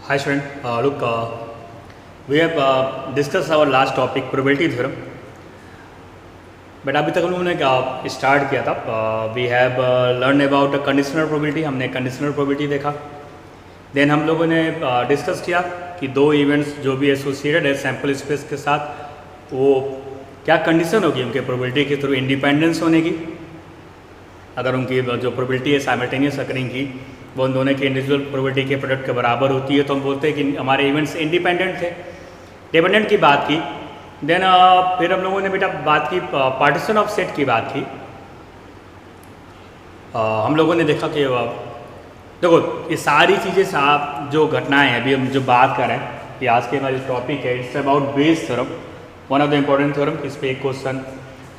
Hi student, look, we have discussed our last topic probability theorem, but अभी तक हम लोगों ने स्टार्ट किया था. We have learn about conditional probability. हमने कंडीशनल प्रोबेबिलिटी देखा. देन हम लोगों ने डिस्कस किया कि दो इवेंट्स जो भी एसोसिएटेड है सैम्पल स्पेस के साथ वो क्या कंडीशन होगी उनके प्रोबेबिलिटी के थ्रू इंडिपेंडेंस होने की. अगर उनकी जो प्रोबेबिलिटी है साइमल्टेनियस अकरिंग की वो उन दोनों की इंडिविजुअल प्रोबेबिलिटी के प्रोडक्ट के बराबर होती है तो हम बोलते हैं कि हमारे इवेंट्स इंडिपेंडेंट थे. डिपेंडेंट की बात की. देन फिर हम लोगों ने बेटा बात की पार्टीशन ऑफ सेट की बात की. हम लोगों ने देखा कि देखो ये सारी चीज़ें साहब जो घटनाएं हैं अभी हम जो बात कर रहे हैं कि आज के हमारे टॉपिक है it's about Bayes theorem, one of the important theorem. इस पर एक क्वेश्चन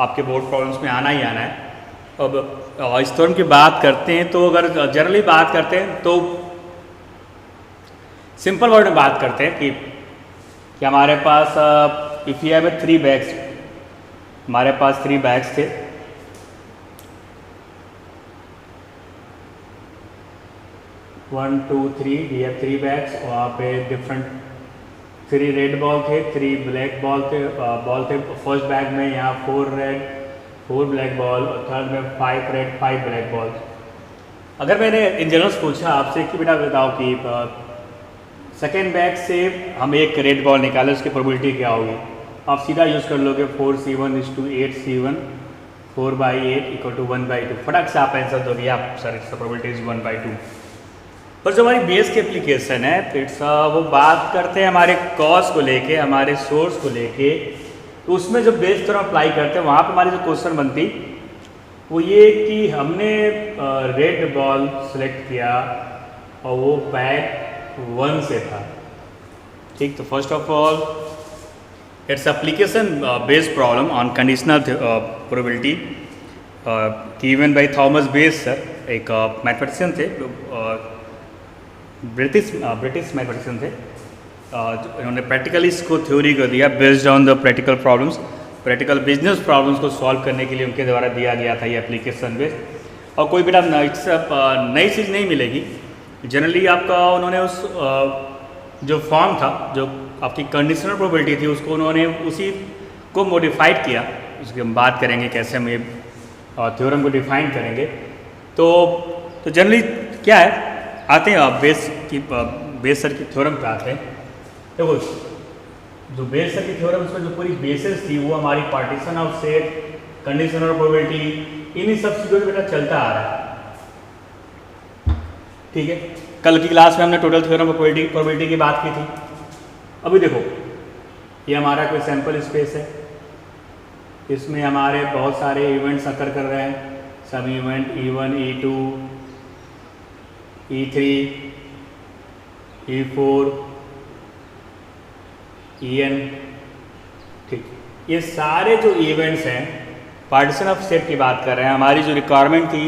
आपके बोर्ड प्रॉब्लम्स में आना ही आना है. अब इस थ्योरम की बात करते हैं तो अगर जनरली बात करते हैं तो सिंपल वर्ड में बात करते हैं कि हमारे पास इफ़ यू हैव 3 बैग्स, हमारे पास 3 बैग्स थे. One two three, we have 3 bags. वहाँ पे डिफरेंट 3 रेड बॉल थे, 3 ब्लैक बॉल थे. फर्स्ट बैग में यहाँ 4 रेड 4 ब्लैक बॉल और थर्ड में 5 रेड 5 ब्लैक बॉल. अगर मैंने इन जनरल्स पूछा आपसे कि बेटा बताओ कि सेकेंड बैग से हम एक रेड बॉल निकालें उसकी प्रोबेबिलिटी क्या होगी, आप सीधा यूज़ कर लोगे 4C1:8C1 4/8 = 1/2. फटाक से आप आंसर दोगे आप सर इसका प्रोबेबिलिटी इज 1/2. पर जो हमारी बेस की एप्लीकेशन है इट्स वो बात करते हैं हमारे कॉज को लेके, हमारे सोर्स को लेके. तो उसमें जो बेस थ्योरम अप्लाई करते हैं वहाँ पर हमारी जो क्वेश्चन बनती वो ये कि हमने रेड बॉल सेलेक्ट किया और वो बैग 1 से था. ठीक, तो first of all its application based problem on conditional probability given by Thomas base. Sir एक मैथमेटिशियन थे, ब्रिटिश मैथमेटिशियन थे. इन्होंने प्रैक्टिकली इसको थ्योरी को दिया based on the practical problems. Practical business problems को सॉल्व करने के लिए उनके द्वारा दिया गया था ये एप्लीकेशन बेस्ड. और कोई बेटा नई चीज़ नहीं मिलेगी. जनरली आपका उन्होंने उस जो फॉर्म था जो आपकी कंडीशनल प्रोबेबिलिटी थी उसको उन्होंने उसी को मॉडिफाइड किया. उसकी हम बात करेंगे कैसे हम ये थ्योरम को डिफाइन करेंगे. तो जनरली क्या है आते हैं आप बेस सर की थ्योरम पे आते हैं. देखो जो बेस सर की थ्योरम उसमें जो पूरी बेसिस थी वो हमारी partition of set, conditional probability, इन्हीं सब चीज़ों से बेटा चलता आ रहा है. ठीक है, कल की क्लास में हमने टोटल थ्योरम ऑफ प्रोबेबिलिटी की बात की थी. अभी देखो ये हमारा कोई सैम्पल स्पेस है, इसमें हमारे बहुत सारे इवेंट्स अकर कर रहे हैं. सब event E1 E2 E3 E4 EN. ठीक, ये सारे जो इवेंट्स हैं पार्टीशन ऑफ सेट की बात कर रहे हैं. हमारी जो रिक्वायरमेंट थी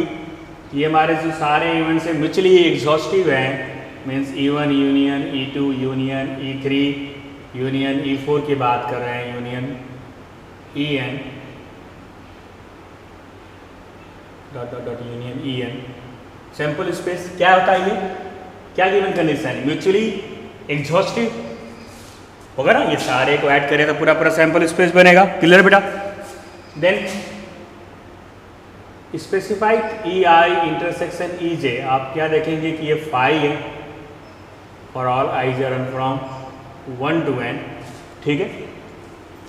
ये हमारे जो सारे इवेंट्स हैं म्यूचुअली एग्जॉस्टिव हैं. Means E1 union E2 union E3 union E4 की बात कर रहे हैं, union EN union EN. Sample space क्या होता है, ये क्या गिवन कंडीशन है, म्यूचुअली एग्जॉस्टिव होगा ना. ये सारे को ऐड करें तो पूरा सैम्पल स्पेस बनेगा. क्लियर बेटा. Then specified EI intersection EJ. आप क्या देखेंगे कि ये फाई है for all i's run from 1 to n. ठीक है,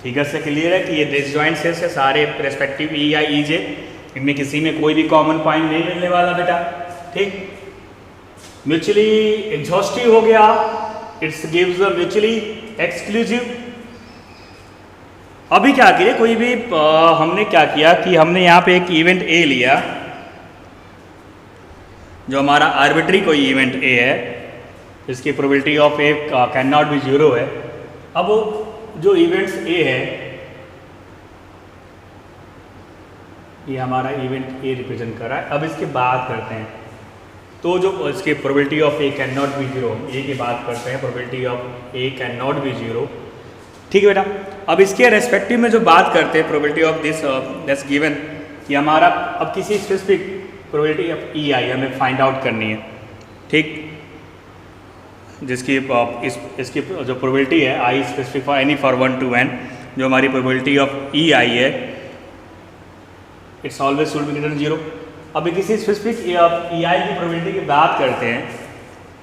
फिगर से क्लियर है कि ये डिसजॉइंट सेट्स है सारे रेस्पेक्टिव EI EJ. इनमें किसी में कोई भी कॉमन पॉइंट नहीं मिलने वाला बेटा. ठीक, म्यूचुअली एग्जॉस्टिव हो गया, it's gives a mutually exclusive. अभी क्या किए कोई भी हमने क्या किया कि हमने यहाँ पे एक इवेंट A लिया जो हमारा आर्बिट्री कोई इवेंट A है, इसकी probability of A can not be 0 है. अब जो इवेंट्स A है ये हमारा इवेंट A रिप्रेजेंट कर रहा है. अब इसकी बात करते हैं तो जो इसकी probability of A can not be 0, A की बात करते हैं, probability of A can not be 0. ठीक है बेटा. अब इसके रेस्पेक्टिव में जो बात करते हैं probability of this that's given कि हमारा अब किसी स्पेसिफिक प्रोबेबिलिटी ऑफ EI हमें फाइंड आउट करनी है. ठीक, जिसकी इसकी जो प्रोबेबिलिटी है i specific for any for 1 to n, जो हमारी प्रोबेबिलिटी ऑफ ई आई है, it's always should be greater than 0। अभी किसी स्पेसिफिक ई आई की प्रोबेबिलिटी की बात करते हैं।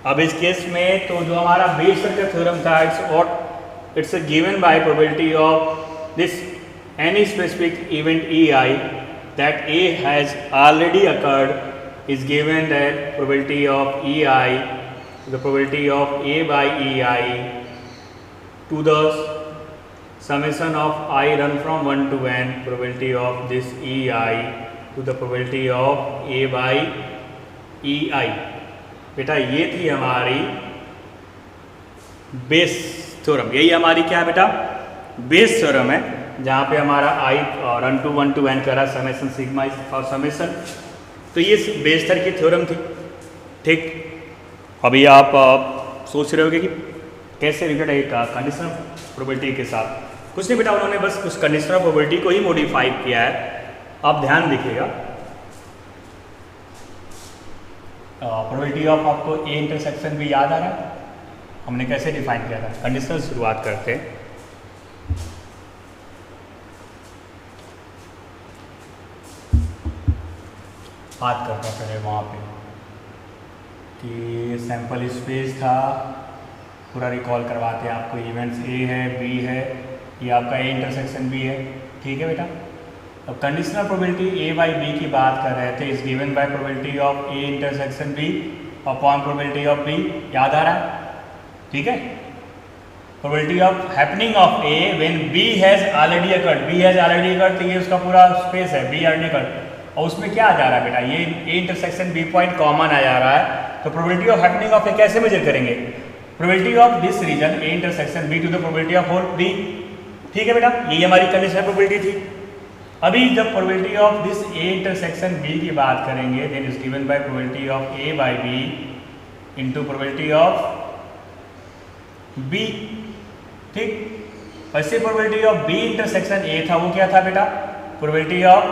अब इस केस में तो जो हमारा बेसर का थ्योरम था, it's given by probability of this any specific event E I that A has already occurred is given that probability of E I, the probability of A by EI to the summation of I run from 1 to n probability of this EI to the probability of A by EI। बेटा ये थी हमारी Bayes theorem, यही हमारी क्या है बेटा, Bayes theorem है, जहाँ पे हमारा I run to 1 to n करा समेशन सिग्मा फॉर समेशन। तो ये बेस थ्योरम की थ्योरम थी, ठीक। अभी आप सोच रहे होगे कि कैसे रिलेटेड है एक कंडीशनल प्रोबेबिलिटी के साथ। कुछ नहीं बेटा, उन्होंने बस उस कंडीशनल प्रोबेबिलिटी को ही मॉडिफाई किया है। आप ध्यान देखिएगा, प्रोबेबिलिटी ऑफ आपको ए इंटरसेक्शन भी याद आ रहा है, हमने कैसे डिफाइन किया था। कंडीशनल शुरुआत करते हैं। बात करता हूँ पहले वहाँ पे कि सैंपल स्पेस था, पूरा रिकॉल करवाते हैं आपको। इवेंट्स ए है, बी है, ये आपका ए इंटरसेक्शन बी है, ठीक है बेटा। अब conditional probability A by B की बात कर रहे थे, is given by probability of A intersection B upon probability of B, याद आ रहा है, ठीक है। Probability of happening of A when B has already occurred, B has already occurred, तो ये उसका पूरा स्पेस है, बी ऑलरेडी अकर्ड, और उसमें क्या आ जा रहा है बेटा, ये A intersection B point common आ जा रहा है। तो probability of happening of A कैसे मेजर करेंगे, probability of this region A intersection B to the probability of whole B, ठीक है बेटा। यही हमारी कंडीशनल प्रोबेबिलिटी थी। अभी जब probability of this A intersection B की बात करेंगे, then is given by probability of A by B into probability of B, ठीक। वैसे probability of B intersection A था, वो क्या था बेटा, probability of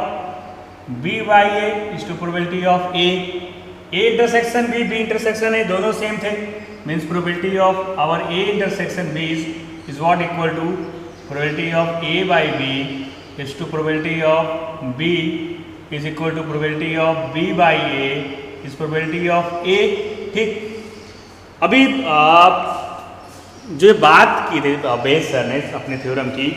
B by A is to probability of A intersection B, B intersection A, दोनों same थे। Means probability of our A intersection B is what equal to probability of A by B is to probability of B is equal to probability of B by A is probability of A, ठीक। अभी जो बात की थी base sir ने अपने theorem की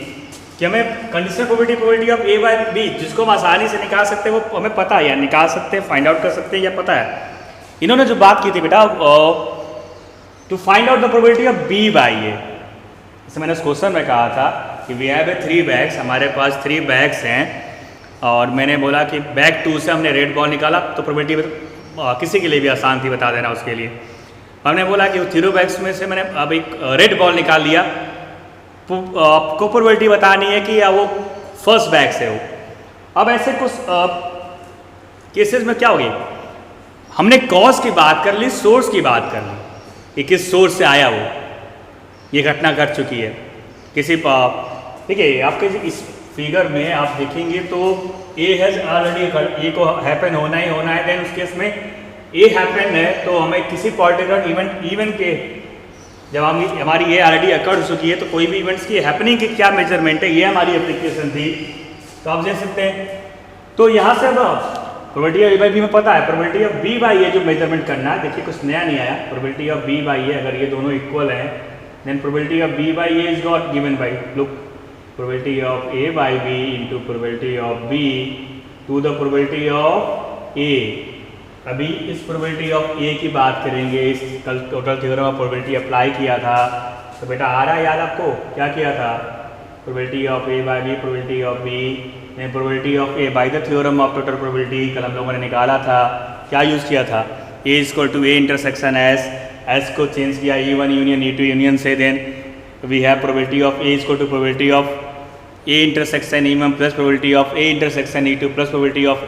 कि हमें conditional probability of A by B, जिसको हम आसानी से निकाल सकते हैं, वो हमें पता है, या निकाल सकते हैं, फाइंड आउट कर सकते हैं, या पता है। इन्होंने जो बात की थी बेटा, to find out the probability of B by A, जैसे मैंने उस क्वेश्चन में कहा था कि वी हैव ए 3 बैग्स, हमारे पास 3 बैग्स हैं, और मैंने बोला कि बैग 2 से हमने रेड बॉल निकाला, तो प्रोबेबिलिटी किसी के लिए भी आसान थी, बता देना उसके लिए। हमने बोला कि 3 बैग्स में से मैंने अब एक रेड बॉल निकाल लिया, आपको प्रोबेबिलिटी बतानी है कि वो फर्स्ट बैग से हो। अब ऐसे कुछ केसेस में क्या होगी, हमने कॉज की बात कर ली, सोर्स की बात कर ली कि किस सोर्स से आया वो, ये घटना घट चुकी है किसी ठीक है। आपके इस फिगर में आप देखेंगे तो ए हैज़ ऑलरेडी, ए को हैपन होना ही होना है, देन उस केस में ए हैपन है, तो हमें किसी पर्टिकुलर इवेंट के जब हमारी ये ऑलरेडी अकर्ड हो चुकी है, तो कोई भी इवेंट्स की हैपनिंग की क्या मेजरमेंट है, ये हमारी एप्लीकेशन थी। तो आप देख सकते हैं, तो यहाँ से अब probability of A by B में पता है, probability of B by A जो मेजरमेंट करना है, देखिए कुछ नया नहीं आया। Probability of B by A, अगर ये दोनों इक्वल हैं, then probability of B by A is got given by, look, probability of A by B into probability of B to the probability of A. अभी इस probability of ए की बात करेंगे, इस कल total theorem of probability apply किया था, तो बेटा आ रहा है याद आपको, क्या किया था, probability of A by B, probability of B, then probability of A by the theorem of total probability, कल हम लोगों ने निकाला था, क्या यूज़ किया था, A equal to A intersection S को चेंज किया E1 यूनियन E2 यूनियन से, then we have probability of A equal to probability of A intersection E1 plus probability of A intersection E2 plus probability of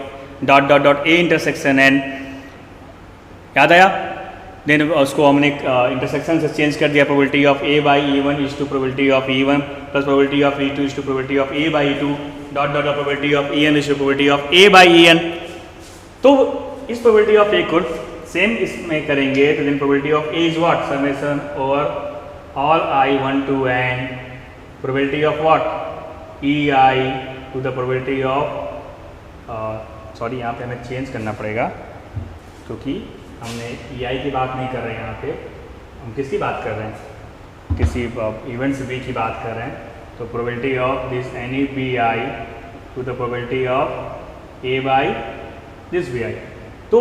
dot dot dot A intersection N, याद आया। Then उसको हमने intersection से change कर दिया, probability of A by E1 is to probability of E1 plus probability of E2 is to probability of A by E2 dot dot probability of EN is to probability of A by EN। तो इस probability of ए को same इसमें करेंगे तो then probability of A is what, summation over all i 1 to n probability of what, E i to the probability of, sorry यहाँ पे हमें change करना पड़ेगा क्योंकि हमने ई आई की बात नहीं कर रहे हैं, यहाँ पे हम किसकी बात कर रहे हैं, किसी इवेंट्स बी की बात कर रहे हैं। तो probability of this any B i to the probability of A by this B i. तो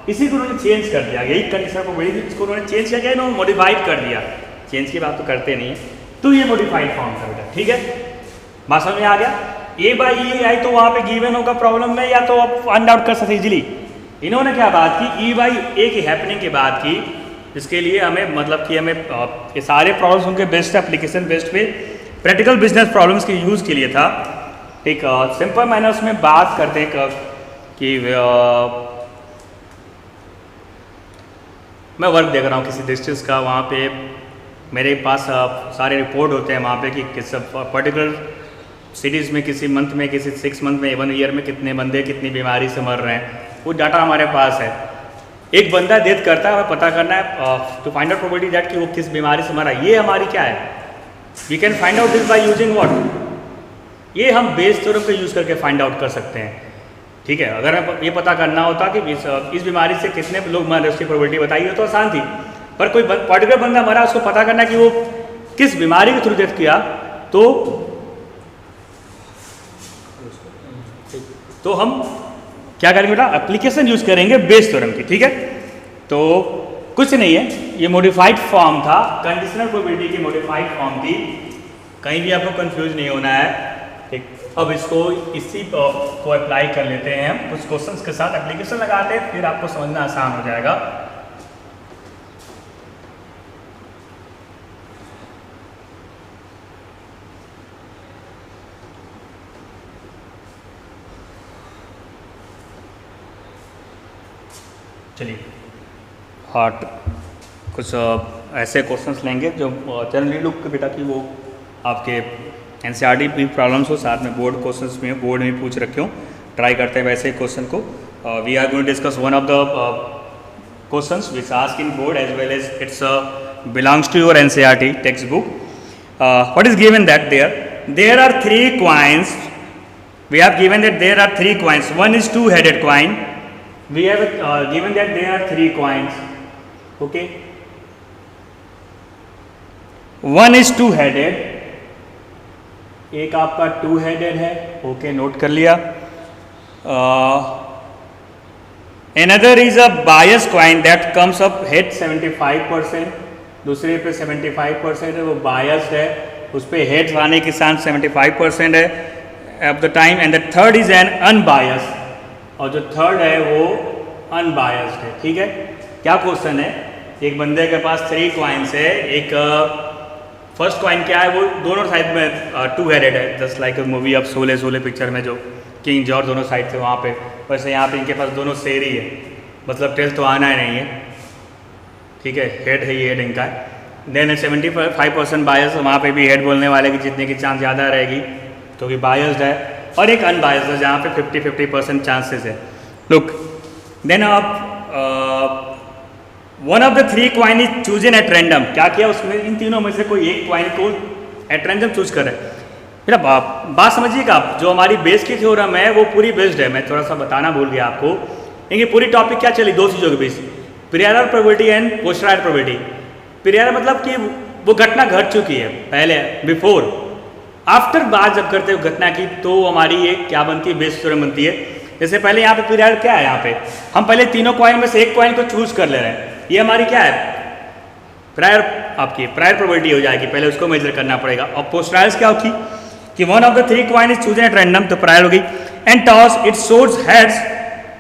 इसी को उन्होंने चेंज कर दिया, यही कंडीशन प्रोबेबिलिटी इसको उन्होंने चेंज किया गया, इन्होंने मॉडिफाइड कर दिया, चेंज की बात तो करते नहीं है। तो ये मॉडिफाइड फॉर्म था बेटा, ठीक है, बात समझ में आ गया। ए बाई ई आई तो वहाँ पे गिवन होगा प्रॉब्लम में, या तो आप फाइंड आउट कर सकते इजीली। इन्होंने क्या बात की, ई बाई ए की हैपनिंग की बात की, जिसके लिए हमें मतलब कि हमें ये सारे प्रॉब्लम्स उनके बेस्ट एप्लीकेशन बेस्ड पे प्रैक्टिकल बिजनेस प्रॉब्लम्स के यूज़ के लिए था। एक सिंपल मैनर्स में बात करते हैं कि मैं वर्क देख रहा हूँ किसी डिस्ट्रिक्ट का, वहाँ पे मेरे पास सारे रिपोर्ट होते हैं वहाँ पे कि किस पर्टिकुलर सिटीज़ में किसी मंथ में, किसी 6 मंथ में, 1 ईयर में कितने बंदे कितनी बीमारी से मर रहे हैं, वो डाटा हमारे पास है। एक बंदा डेथ करता है, हमें पता करना है to find out probability that कि वो किस बीमारी से मरा। ये हमारी क्या है, we can find out this by using what, ये हम बेस थ्योरम का यूज़ करके फाइंड आउट कर सकते हैं, ठीक है। अगर हमें ये पता करना होता कि इस बीमारी से कितने लोग मर रहे, उसकी प्रोबेबिलिटी बताइए तो आसान थी। पर कोई पर्टिकुलर बंदा मरा, उसको पता करना कि वो किस बीमारी के थ्रू डेथ किया, तो हम क्या करेंगे बेटा, एप्लीकेशन यूज करेंगे बेस थ्योरम की, ठीक है। तो कुछ नहीं है, ये मॉडिफाइड फॉर्म था, कंडीशनल प्रोबेबिलिटी की मॉडिफाइड फॉर्म थी, कहीं भी आपको कंफ्यूज नहीं होना है, ठीक। अब इसको इसी को अप्लाई कर लेते हैं हम, कुछ क्वेश्चंस के साथ एप्लीकेशन लगाते हैं, फिर आपको समझना आसान हो जाएगा। चलिए कुछ ऐसे क्वेश्चंस लेंगे जो जनरली लुक बेटा कि वो आपके एनसीईआरटी भी प्रॉब्लम्स हो, साथ में बोर्ड क्वेश्चंस भी बोर्ड में पूछ रखे हो, ट्राई करते हैं वैसे क्वेश्चन को। We are going to discuss one of the questions which ask in board as well as it's belongs to your NCERT text book. What is given that there are 3 coins, we have given that there are 3 coins, one is 2-headed coin, we have given that there are 3 coins, okay, one is 2-headed, एक आपका 2-headed है, okay, note कर लिया। another is a bias coin that comes up head 75%, दूसरे पे 75% है, वो biased है, उस पे heads आने के साथ 75% है at the time, and the third is an unbiased, और जो थर्ड है वो अनबायस्ड है, ठीक है। क्या क्वेश्चन है, एक बंदे के पास 3 coins है, एक फर्स्ट कॉइन क्या है, वो दोनों साइड में 2-headed है, just like movie of Sholay picture में जो किंग जॉर्ज दोनों साइड से वहाँ पे, वैसे यहाँ पे इनके पास दोनों शेर ही है, मतलब टेल्स तो आना ही नहीं है, ठीक है, हेड है, ये हेड इनका है। देन 75% बायस, वहाँ पे भी हेड बोलने वाले की जीतने की चांस ज़्यादा रहेगी क्योंकि बायस्ड है, और एक अनबायस्ड है जहाँ पे 50-50% चांसेस है। लुक देन आप one of the 3 coin is chosen at random, क्या किया उसमें, इन तीनों में से कोई एक कॉइन को एट रैंडम चूज करे। फिर बात समझिएगा आप, जो हमारी बेस की थ्योरम है वो पूरी बेस्ड है, मैं थोड़ा सा बताना भूल गया आपको, लेकिन पूरी टॉपिक क्या चली, 2 चीज़ों के बीच, प्रियरर प्रोबेबिलिटी एंड पोस्टरायर प्रोबेबिलिटी। प्रियरर मतलब कि वो घटना घट चुकी है पहले, बिफोर, आफ्टर बात जब करते हो घटना की, तो हमारी एक क्या बनती है, बेस थ्योरम बनती है। जैसे पहले यहाँ पे प्रियरर क्या है, यहाँ पे हम पहले तीनों कॉइन में से एक कॉइन को चूज कर ले रहे हैं, ये हमारी क्या है, प्रायर, आपकी प्रायर प्रोबेबिलिटी हो जाएगी, पहले उसको मेजर करना पड़ेगा। और पोस्टरायर्स क्या होती कि one of the 3 coin is chosen at random, तो प्रायर होगी। And toss it shows heads,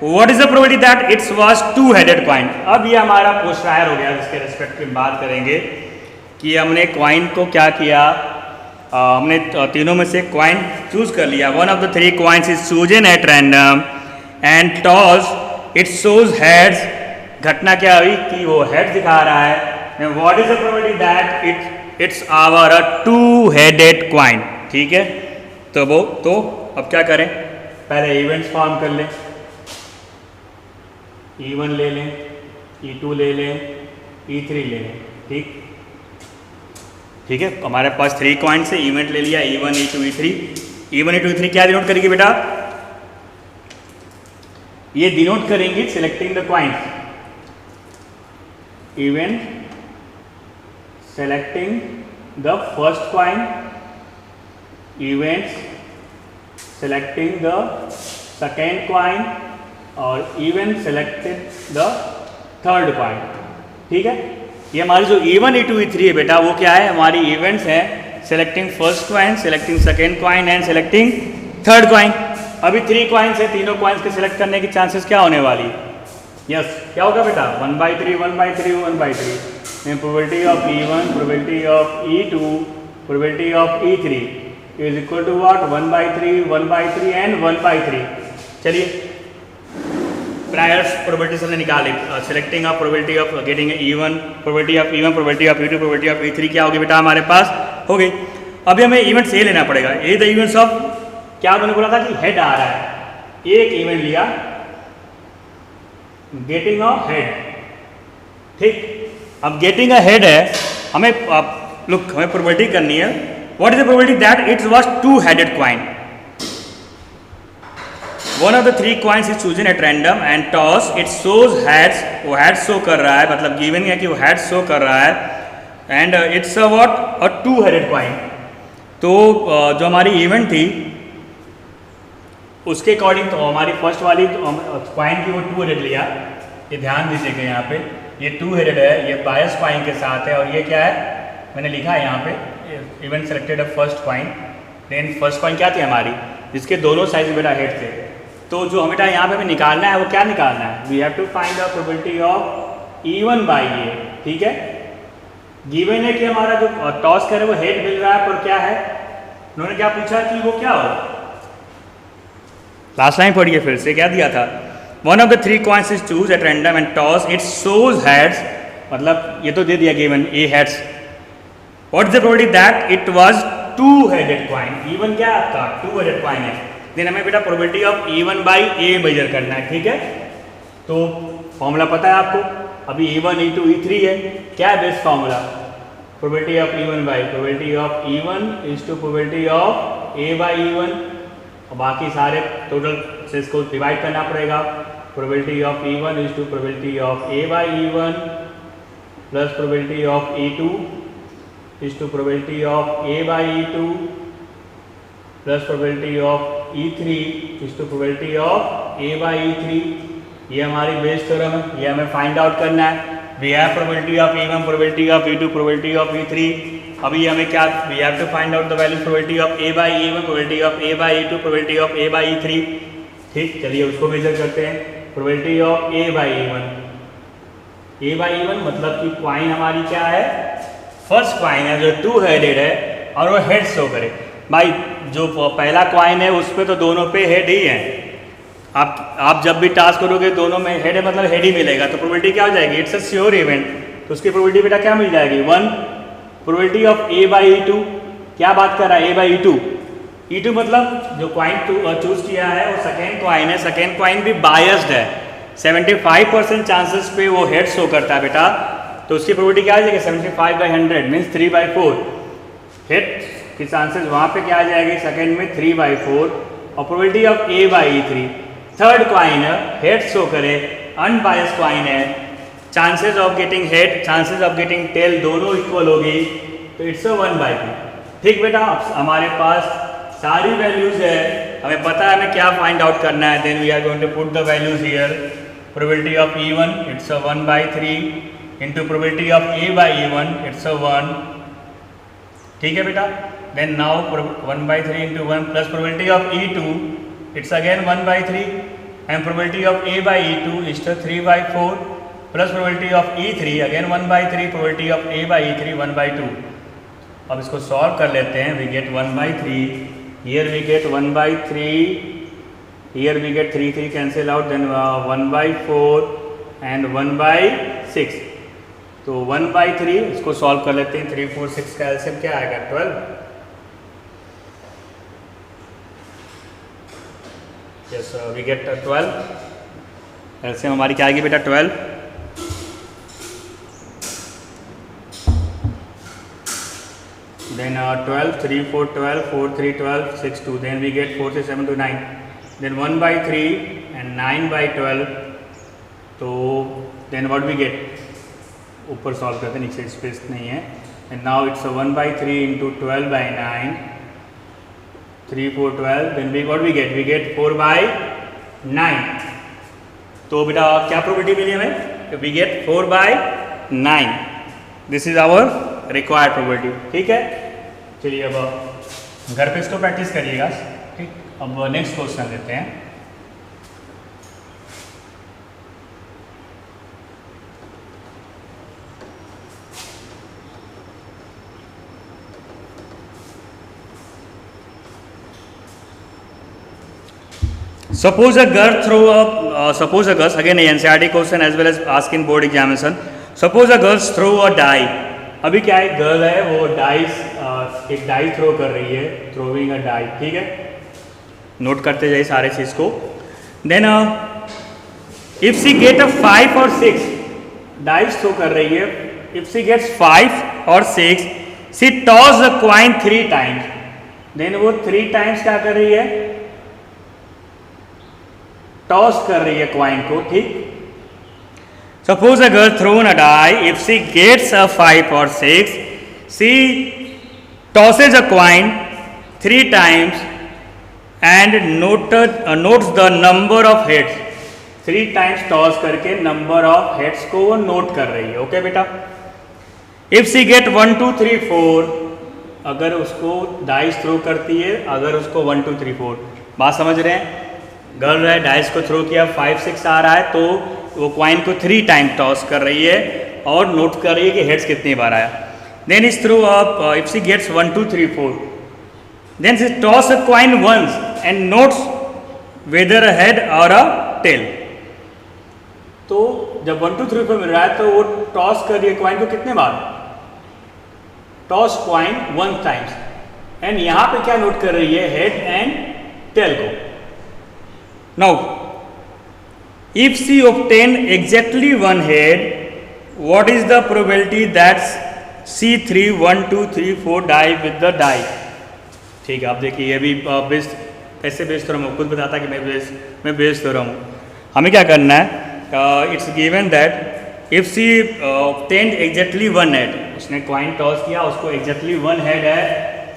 what is the probability that it's was 2-headed coin। अब ये हमारा पोस्टरायर हो गया, जिसके रेस्पेक्ट में बात करेंगे कि हमने कॉइन को क्या किया, हमने तीनों में से कॉइन चूज कर लिया, one of the 3 coins is chosen at random and toss it shows heads, घटना क्या हुई कि वो हेड दिखा रहा है, what is the probability that it's our 2-headed coin, ठीक है। तो अब क्या करें, पहले इवेंट्स फॉर्म कर लें, इवन ले लें, E2 ले लें, E3 ले लें, ठीक है। हमारे पास 3 कॉइन्स है, इवेंट ले लिया E1 E2 E3। E1 E2 E3 क्या डिनोट करेगी बेटा? ये डिनोट करेंगी selecting the coins, event selecting the first coin, events selecting the second coin और event selected the third coin, ठीक है। ये हमारी जो E1 E2 E3 है बेटा, वो क्या है? हमारी इवेंट्स हैं selecting first coin, selecting second coin and selecting third coin. अभी 3 कॉइन्स है, तीनों कॉइन्स के सिलेक्ट करने की चांसेस क्या होने वाली? यस, क्या होगा बेटा? 1/3 1/3 1/3 में probability of E1, probability of E2, probability of E3 is equal to what? 1/3 1/3 and 1/3। चलिए प्रायर प्रोबेबिलिटी हमने निकाली, selecting of probability of getting E1, probability of E1, probability of E2, probability of E3 क्या होगी बेटा हमारे पास? हो गई। अभी हमें इवेंट से लेना पड़ेगा। ये द इवेंट्स ऑफ, क्या उन्होंने बोला था कि हेड आ रहा है, एक इवेंट लिया गेटिंग अ हेड, ठीक। अब गेटिंग अ हेड है, हमें लुक हमें प्रोबेबिलिटी करनी है। What is the probability that it was 2-headed coin? One of the 3 coins is chosen at random and toss. It shows heads. वो heads show कर रहा है, मतलब given है कि वो heads show कर रहा है and it's a what? A 2-headed coin. तो जो हमारी इवेंट थी उसके अकॉर्डिंग तो हमारी फर्स्ट वाली कॉइन की वो 2-headed लिया। ये ध्यान दीजिएगा यहाँ पे, ये 2-headed है, ये बायस कॉइन के साथ है और ये क्या है? मैंने लिखा है यहाँ पे event selected a first coin. Then first coin क्या थी हमारी? जिसके दोनों साइड में बेटा हेड थे। तो जो हमें यहाँ पे हमें निकालना है वो क्या निकालना है? We have to find the probability of E1/A, ठीक है। गिवन है कि हमारा जो टॉस करे वो हेड मिल रहा है, पर क्या है? उन्होंने क्या पूछा कि वो क्या हो? लास्ट टाइम पढ़िए फिर से, क्या दिया था? One of the 3 coins is choose eight random and toss, it shows heads, मतलब ये तो दे दिया given A heads. What is the probability that it was 2-headed coin? E1 क्या आपका 2-headed कॉइन है। देन हमें बेटा प्रोबेबिलिटी ऑफ E1/A मेजर करना है, ठीक है। तो फॉर्मूला पता है आपको, अभी E1 E2 E3 है, क्या है best formula? Probability of probability of E1 is to probability of A/E1 और बाकी सारे टोटल से इसको डिवाइड करना पड़ेगा। Probability of E1 is to probability of A/E1 plus probability of E2 is to probability of A/E2 plus probability of E3 is to probability of A/E3। ये हमारी Bayes theorem है, ये हमें फाइंड आउट करना है। We have probability of E1, probability of E2, probability of E3। अभी हमें क्या, we have to find out the value probability of A/E1, probability of A/E2, probability of A/E3, ठीक। चलिए उसको मेजर करते हैं। प्रोबेबिलिटी ऑफ A/E1, A/E1 मतलब कि कॉइन हमारी क्या है? फर्स्ट कॉइन है जो 2-headed है और वो हेड शो करे। भाई जो पहला कॉइन है उस पर तो दोनों पे हेड ही है। आप जब भी टास्क करोगे दोनों में हेड है, मतलब हेड ही मिलेगा, तो प्रोबेबिलिटी क्या हो जाएगी? इट्स अ श्योर इवेंट, तो उसकी प्रोबेबिलिटी बेटा क्या मिल जाएगी? 1। प्रोबेबिलिटी ऑफ A/E2, क्या बात कर रहा है? A/E2, E2 मतलब जो कॉइन चूज किया है वो सेकेंड कॉइन है, सेकेंड कॉइन भी बायस्ड है, 75% चांसेस पे वो हेड शो करता है बेटा, तो उसकी प्रोबेबिलिटी क्या आ जाएगी? 75/100 मीन्स 3/4। हेड की चांसेस वहाँ पे क्या आ जाएगी? सेकेंड में 3/4। और probability of A/E3, third coin है, हेड शो करे, अनबायस्ड कॉइन है, chances of getting head, chances of getting tail दोनों इक्वल होगी, तो इट्स अ 1/2। ठीक बेटा, अब हमारे पास सारी वैल्यूज है, हमें पता है हमें क्या फाइंड आउट करना है। Then we are going to put the values here. Probability of E1 it's a 1/3 into probability of A/E1 it's a 1, ठीक है बेटा। Then now 1/3 into 1 plus probability of E2 it's again 1/3 and probability of A/E2 is 3/4 plus probability of E3 again 1/3, probability of A/E3 1/2। अब इसको solve कर लेते हैं। We get 1/3, here we get 1/3, here we get 3 cancel out, then 1/4 and 1/6। तो 1/3 इसको solve कर लेते हैं। 3 4 6 का एलसीएम क्या आएगा? 12। Yes we get 12। एलसीएम हमारी क्या आएगी बेटा? 12। then 12, 3, 4, 12, 4, 3, 12, 6, 2, then we get 4 से 7 to 9, then 1 by 3 and 9 by 12, तो then what we get, ऊपर सॉल्व करते हैं, नीचे स्पेस नहीं है, and now it's a 1 by 3 into 12 by 9, 3, 4, 12, then we get 4 by 9, तो बेटा क्या प्रोबेबिलिटी मिली हमें, we get 4 by 9, this is our required probability. ठीक है, चलिए अब घर पे इसको प्रैक्टिस करिएगा। ठीक, अब नेक्स्ट क्वेश्चन लेते हैं। Suppose a girl again NCERT question as well as asked in board examination. Suppose a girl throw a die. अभी क्या है, गर्ल है वो एक डाई थ्रो कर रही है, थ्रोइंग अ डाई। ठीक है, नोट करते जाइए सारे चीज़ को। Then if she get a 5 और 6, डाइस थ्रो कर रही है, इफ सी गेट्स 5 और 6, she toss the coin 3 times, then वो 3 टाइम्स क्या कर रही है, टॉस कर रही है कॉइन को। ठीक, suppose a girl thrown a die, if she gets a 5 और 6, she tosses a coin 3 times and notes the number of heads, 3 times toss करके नंबर ऑफ हेड्स को वो नोट कर रही है। ओके बेटा, इफ सी गेट 1, 2, 3, 4, अगर उसको डाइस थ्रो करती है, अगर उसको 1, 2, 3, 4, बात समझ रहे हैं, गर्ल है, डाइस को थ्रो किया, 5, 6 आ रहा है, तो वो क्वाइन को 3 टाइम टॉस कर रही है और नोट कर रही है कि हेड्स कितनी बार आया। Then is through up, if she gets 1, 2, 3, 4, then she toss a coin once and notes whether a head और अ टेल। तो जब 1, 2, 3, 4 मिल रहा है तो वो टॉस कर रही है क्वाइन को कितने बार, टॉस क्वाइन 1 टाइम्स, एंड यहाँ पे क्या नोट कर रही है, हेड एंड टेल को। Now, if she obtained exactly 1 head, what is the probability that she 3, 1, 2, 3, 4 die with the die? ठीक है, आप देखिए ये भी बेस्ट, कैसे बेस्ट हो रहा हूँ, खुद बताता कि मैं बेस्ट हो रहा हूँ। हमें क्या करना है, it's given that if she obtained exactly 1 head, उसने कॉइन टॉस किया, उसको एग्जैक्टली 1 हेड है,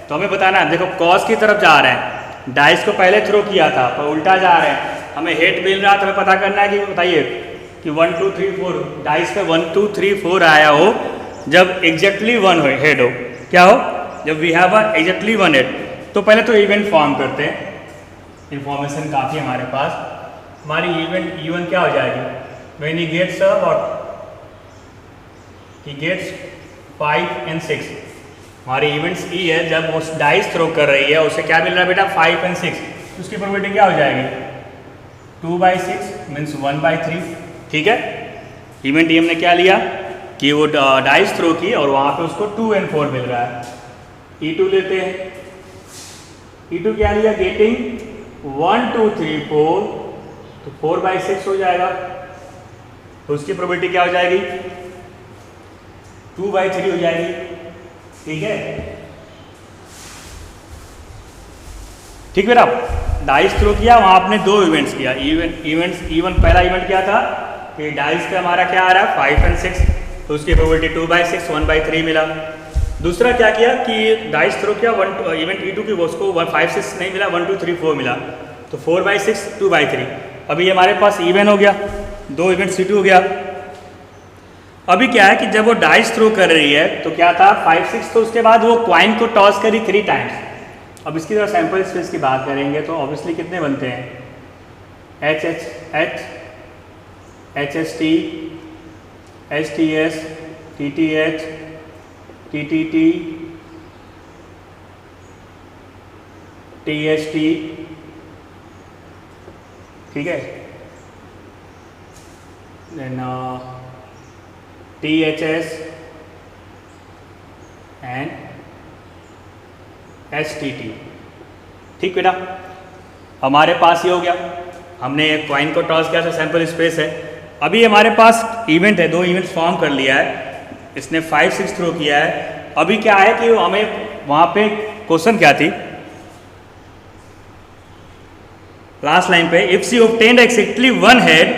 तो हमें बताना है, देखो कॉस की तरफ जा रहे हैं, डाइस को पहले थ्रो किया था पर उल्टा जा रहे हैं, हमें हेड मिल रहा है, तो हमें पता करना है कि बताइए कि 1, 2, 3, 4 डाइस पे 1, 2, 3, 4 आया हो, जब एग्जैक्टली 1 हो हेड हो, क्या हो, जब we have a exactly 1 head, तो पहले तो इवेंट फॉर्म करते हैं, इंफॉर्मेशन काफ़ी हमारे पास, हमारी इवेंट क्या हो जाएगी, when he gets what, he gets 5 and 6, हमारी इवेंट्स ई है, जब वो डाइस थ्रो कर रही है उसे क्या मिल रहा है बेटा, 5 and 6, उसकी प्रोबेबिलिटी क्या हो जाएगी, 2 by 6 मीन्स 1 by 3। ठीक है, इवेंट ई हमने क्या लिया कि वो डाइस थ्रो की और वहाँ पे उसको 2 and 4 मिल रहा है। E2 लेते हैं, E2 क्या लिया, गेटिंग 1, 2, 3, 4, तो 4 by 6 हो जाएगा, तो उसकी प्रोबेबिलिटी क्या हो जाएगी, 2 by 3 हो जाएगी। ठीक है, ठीक बेटा, डाइस थ्रो किया, वहाँ आपने 2 इवेंट्स किया, पहला इवेंट क्या था कि डाइस पे हमारा क्या आ रहा है 5 and 6, तो उसकी प्रोबेबिलिटी 2 by 6, 1 by 3 मिला। दूसरा क्या किया कि डाइस थ्रो किया, इवेंट E2 की, उसको 5, 6 नहीं मिला, 1, 2, 3, 4 मिला, तो 4 by 6, 2 by 3, अभी हमारे पास इवेंट हो गया, 2 इवेंट C2 हो गया। अभी क्या है कि जब वो डाइस थ्रो कर रही है तो क्या था 5, 6, तो उसके बाद वो क्वाइन को टॉस करी 3 टाइम्स। अब इसकी तरह सैंपल स्पेस की बात करेंगे तो ऑब्वियसली कितने बनते हैं, H H T, H T S, T T H, T T T, T H T. ठीक है, देन THS एंड STT। ठीक बेटा, हमारे पास ये हो गया, हमने कॉइन को टॉस किया था, सैंपल स्पेस है। अभी हमारे पास इवेंट है, 2 इवेंट्स फॉर्म कर लिया है, इसने 5, 6 थ्रो किया है। अभी क्या है कि हमें वहाँ पे क्वेश्चन क्या थी, लास्ट लाइन पे, if she obtained exactly one head,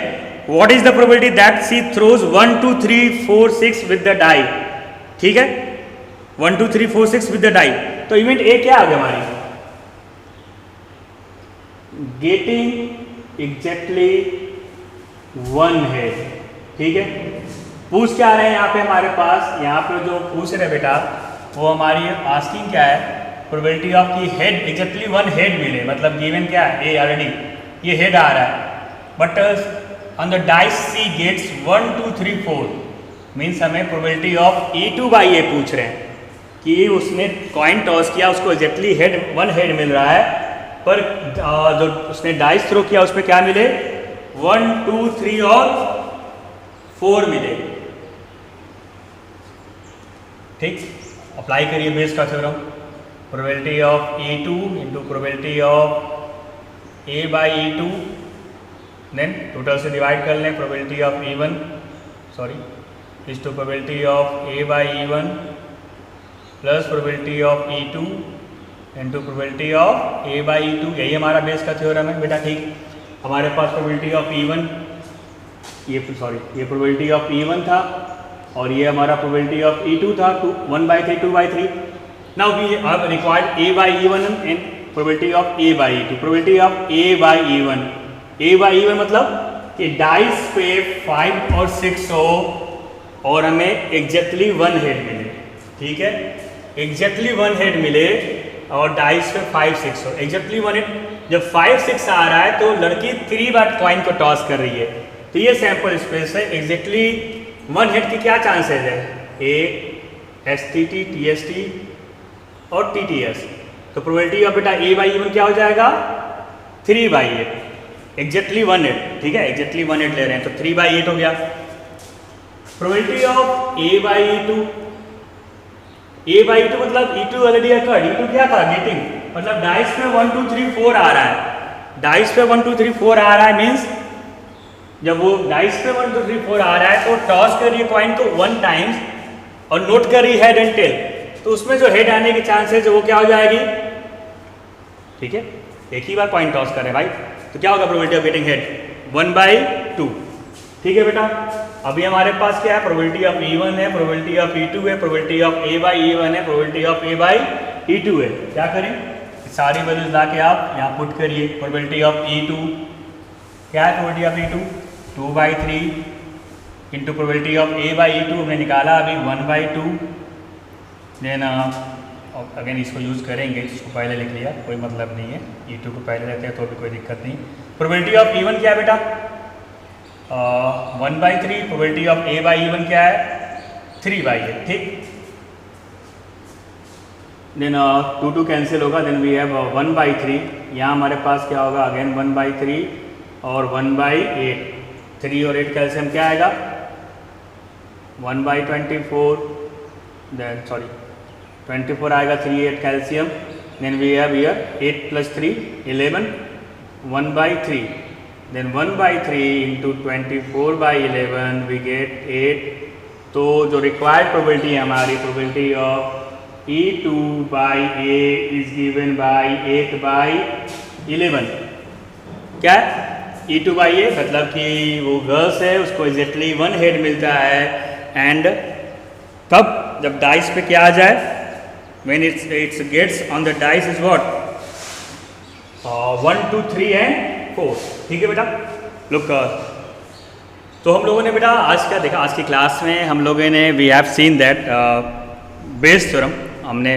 what is the probability that she throws 1 2 3 4 6 with the die? ठीक है, 1 2 3 4 6 with the die. तो इवेंट ए क्या आ गया हमारी, गेटिंग एग्जैक्टली वन हेड. ठीक है, पूछ क्या रहे हैं यहाँ पे हमारे पास, यहाँ पे जो पूछ रहे बेटा वो हमारी आस्किंग क्या है, प्रोबेबिलिटी ऑफ की हेड एग्जैक्टली वन हेड मिले, मतलब गिवन क्या है, ए ऑलरेडी ये हेड आ रहा है, but on the dice C gets 1 2 3 4, means हमें probability of E2 by A पूछ रहे हैं कि उसने कॉइन टॉस किया, उसको एग्जैक्टली हेड वन हेड मिल रहा है, पर जो उसने डाइस थ्रो किया उसमें क्या मिले, 1 2 3 और 4 मिले. ठीक, अप्लाई करिए बेस का theorem, probability of E2 into probability of A by E2, then total से डिवाइड कर लें, probability of E1 sorry is to probability of A by E1 plus probability of E2 into probability of A by E2. यही हमारा base का theorem है बेटा. ठीक, हमारे पास प्रोबेबिलिटी ऑफ E1, ये प्रोबेबिलिटी ऑफ E1 था और ये हमारा प्रोबेबिलिटी ऑफ E2 था, 1 by 3 2 by 3. Now we have required A by E1 and probability of A by E2. Probability of A by E1, A by E1 मतलब कि dice पे 5 और 6 हो और हमें एग्जैक्टली वन हेड मिले. ठीक है, एग्जैक्टली वन हेड मिले और डाइस पे 5 6 हो, एग्जैक्टली वन हेड. जब 5 6 आ रहा है तो लड़की 3 बार कॉइन को टॉस कर रही है, तो ये सैंपल स्पेस है. एग्जैक्टली वन हेड की क्या चांसेस है, A STT TST और TTS. तो प्रोबेबिलिटी ऑफ बेटा A बाई E1 क्या हो जाएगा, 3 बाई 8, एग्जैक्टली वन हेड. ठीक है, एग्जैक्टली वन हेड ले रहे हैं तो 3 बाई 8 हो गया. Probability of A by E2, A by E2 मतलब E2 ऑलरेडी अकर्ड. E2 क्या था, गेटिंग, मतलब डाइस पे 1 2 3 4 आ रहा है, डाइस पे 1 2 3 4 आ रहा है, मीन्स जब वो डाइस पे 1 2 3 4 आ रहा है तो टॉस कर रही है कॉइन को 1 टाइम्स और नोट कर रही है हेड एंड टेल, तो उसमें जो हेड आने के चांसेस है वो क्या हो जाएगी. ठीक है, एक ही बार कॉइन टॉस करें भाई, तो क्या होगा probability of getting head 1 by 2. ठीक है बेटा, अभी हमारे पास क्या है, प्रोबेबिलिटी ऑफ E1 है, प्रोबेबिलिटी ऑफ E2 है, probability of A by E1 है, probability of A by E2 है. क्या करें, सारी वैल्यूज ला के आप यहाँ पुट करिए. प्रोबेबिलिटी ऑफ E2 क्या है, probability of E2 2 by 3 into probability of A by E2 हमने निकाला अभी 1 बाई 2. देन अगेन इसको यूज़ करेंगे, इसको पहले लिख लिया, कोई मतलब नहीं है, E2 को पहले लेते हैं तो भी कोई दिक्कत नहीं. प्रोबेबिलिटी ऑफ E1 क्या है बेटा, 1 by 3. Probability of A by E1 क्या है, 3 बाई 8. ठीक, देन 2 2 कैंसिल होगा, देन वी हैव 1 बाई 3. यहाँ हमारे पास क्या होगा, अगेन 1 बाई 3 और 1 बाई 8. 3 और 8 कैल्शियम क्या आएगा, 1 बाई 24, देन सॉरी 24 आएगा, 3 8 calcium. Then we have here 8 plus 3 11, 1 by 3, then 1 by 3 into 24 by 11 we get 8. तो जो रिक्वायर्ड प्रोबेबिलिटी है हमारी, probability of E2 by A is given by 8 by 11. क्या है, E2 बाई A मतलब कि वो गर्ल्स है, उसको एग्जैक्टली वन हेड मिलता है. एंड तब जब डाइस पे क्या आ जाए, when it's gets on the dice is what, 1 2 3 and 4. ठीक है बेटा, लुक. तो हम लोगों ने बेटा आज क्या देखा, आज की क्लास में हम लोगों ने we have seen that Bayes theorem, हमने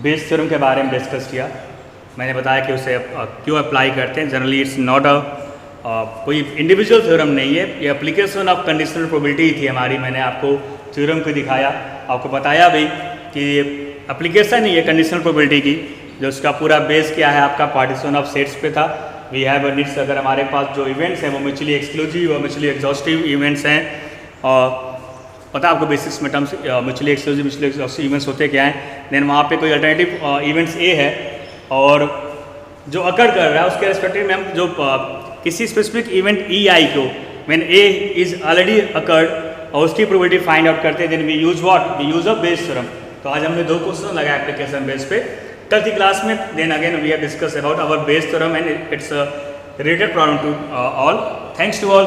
बेस थ्योरम के बारे में डिस्कस किया. मैंने बताया कि उसे क्यों अप्लाई करते हैं. जनरली इट्स नॉट कोई इंडिविजुअल थ्योरम नहीं है, ये एप्लीकेशन ऑफ कंडीशनल प्रोबेबिलिटी थी हमारी. मैंने आपको थ्योरम को दिखाया, आपको बताया भी कि एप्लीकेशन ही है कंडीशनल प्रोबेबिलिटी की, जो उसका पूरा बेस क्या है आपका पार्टीशन ऑफ सेट्स पे था. वी हैव नीड्स, अगर हमारे पास जो इवेंट्स हैं वो म्यूचुअली एक्सक्लूसिव और म्यूचुअली एग्जॉस्टिव इवेंट्स हैं. और पता है आपको बेसिक्स में terms mutually exclusive mutually exhaustive events होते क्या हैं. देन वहाँ पे कोई अल्टरनेटिव इवेंट्स ए है और जो अकर कर रहा है उसके रेस्पेक्टिव में हम जो किसी स्पेसिफिक इवेंट EI को when A is already occurred और उसकी प्रोबेबिलिटी फाइंड आउट करते हैं, then we use what, we use a Bayes theorem. तो आज हमने 2 क्वेश्चन लगा एप्लीकेशन बेस पे। कल की क्लास में then again we have discuss about our Bayes theorem and its related problem to all. Thanks to all.